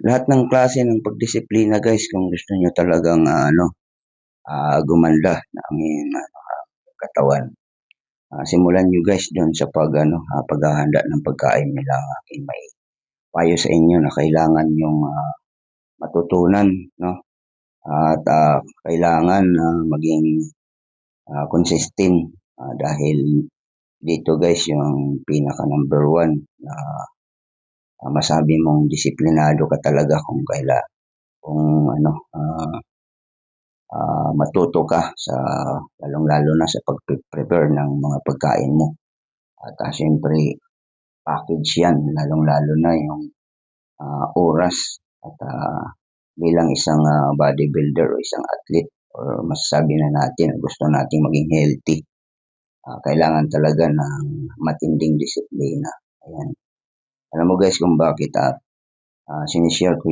Lahat ng klase ng pagdisiplina guys kung gusto niyo talagang gumanda ng aming katawan. Simulan niyo guys doon sa paghahanda ng pagkain nila ang aking may payo sa inyo na kailangan yung matutunan, no? At kailangan maging consistent dahil dito guys yung pinaka number one na masabi mong disiplinado ka talaga kung matuto ka sa lalong-lalo na sa pag-prepare ng mga pagkain mo. At siyempre, package yan, lalong-lalo na yung oras at bilang isang bodybuilder o isang athlete or masasabi na natin gusto nating maging healthy. Kailangan talaga ng matinding disiplina. Ayan. Alam mo guys kung bakit sinishare ko